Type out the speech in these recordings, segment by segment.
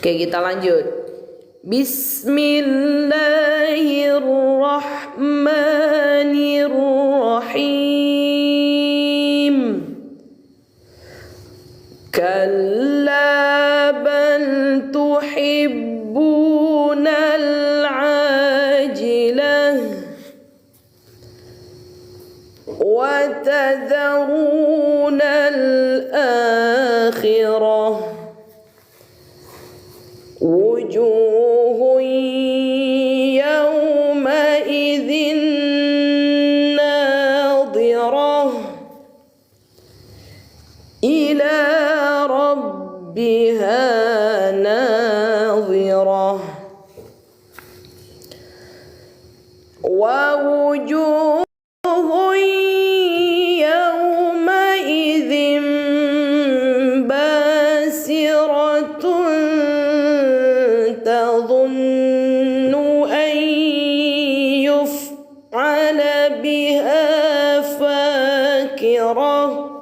Oke, kita lanjut. Bismillahirrahmanirrahim. Kalla bal tuhibbunal ajilah wa tadharunal akhirah. Wujuhun yawmaidhin nadhirah ila rabbiha nadhirah wa wujuhun yawmaidhin basiratun tadhunnu an yuf'ala biha fakirah.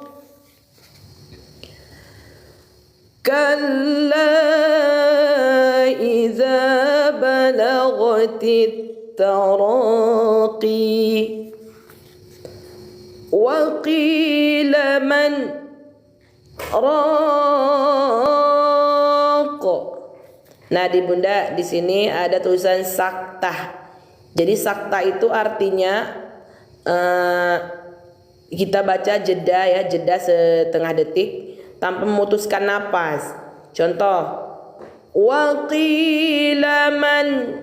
Kalla idza balaghatit taraqi wa qila man raq. Nah, di Bunda di sini ada tulisan saktah. Jadi saktah itu artinya kita baca jeda ya, jeda setengah detik tanpa memutuskan napas. Contoh, wa qila man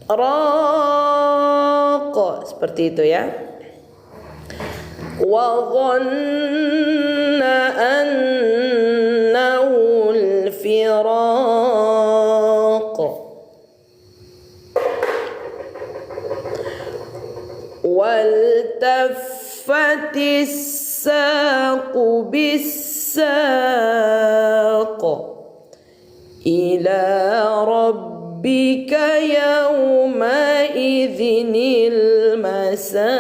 raq, seperti itu ya. Wa dhanna annahu al-firaq wal taffatis saqu bis-saq ila rabbika yawma idhinil masaq.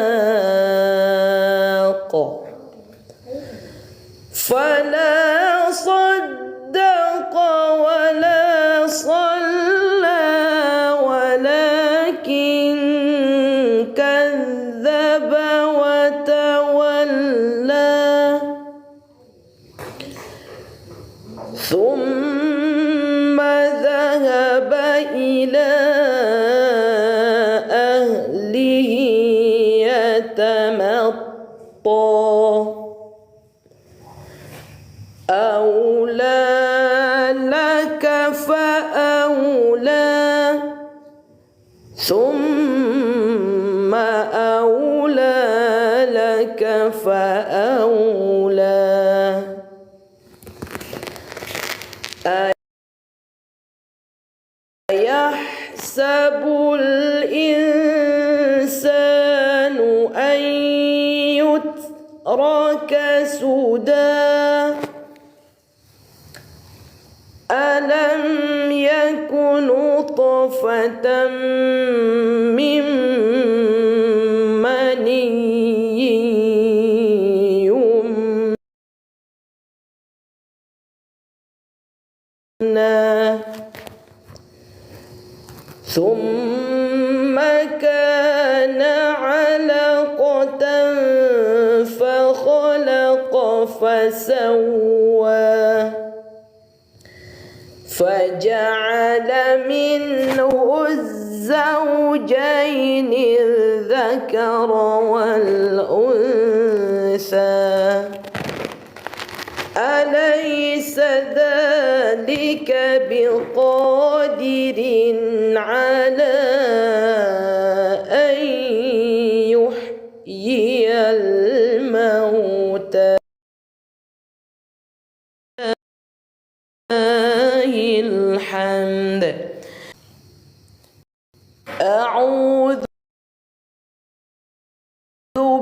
Fala saddaqa wa la salla walakin kadzdzaba wa tawalla thumma dhahaba ila ahlihi yatamatta. Aula laka fa'aula thumma aula laka fa'aula. Ayahsabul insanu an yutraka suda alam yakun nutfatan min maniyyin yumna thumma kana 'alaqatan fa khalaqa fasawwa فجعل منه الزوجين الذكر والأنثى أليس ذلك بقادر على أن يحيي الموتى. الحمد. أعوذ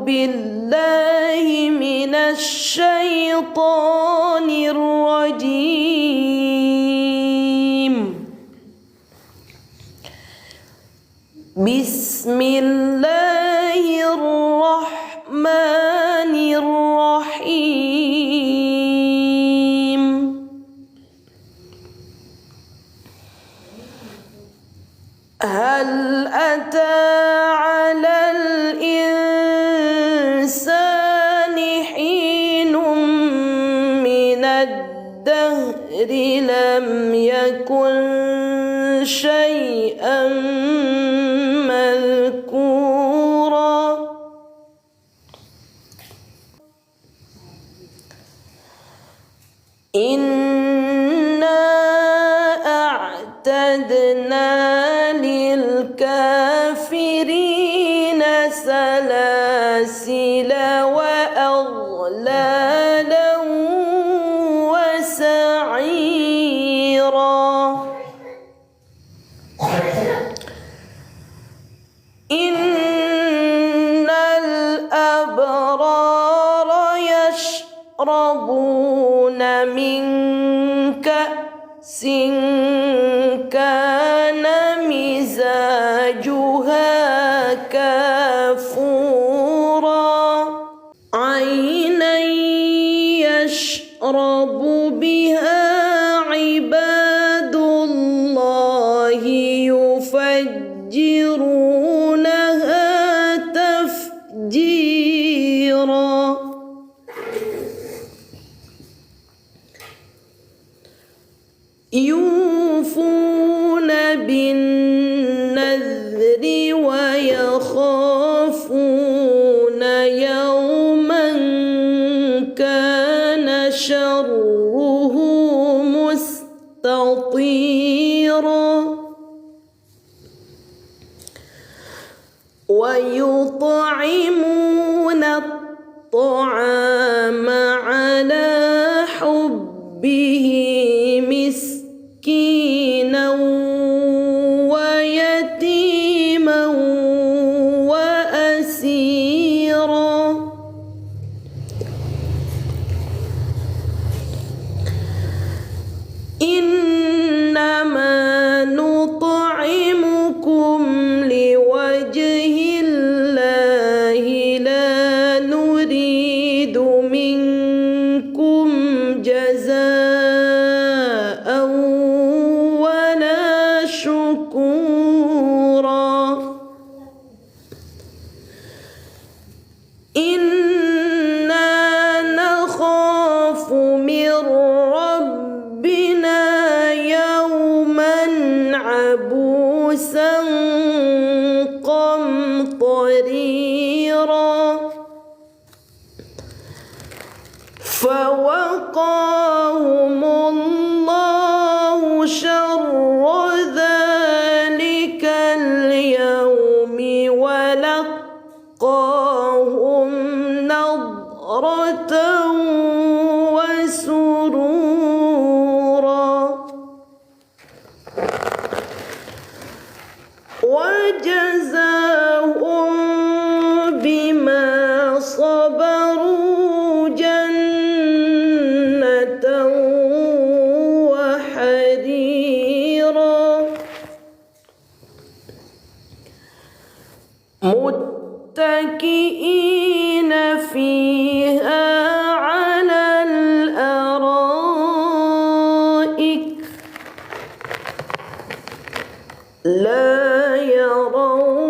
بالله من الشيطان الرجيم. بسم الله الرحمن الرحيم. هل أتى على الإنسان حين من الدهر لم يكن شيئا مذكورا إنا أعتدنا للكافرين سلاسل وأغلالا وسعيرا إن الأبرار يشربون من كأس كان مزاجها كافورا عينا يشرب بها عباد الله يفجرونها تفجيرا يوفون بالنذر ويخافون يوما كان شره مستطيرا ويطعمون الطعام على حبه مسكينا ويتيما وأسيرا إنما نطعمكم لوجه الله لا نريد منكم جزاء ولا شكورا إنا نخاف من ربنا يوما عبوسا قمطريرا فوقاهم الله شر ذلك اليوم ولقاهم نضرة وسرورا وجزاهم بما صبروا جنة وحريرا متكئين فيها على الأرائك لا يرون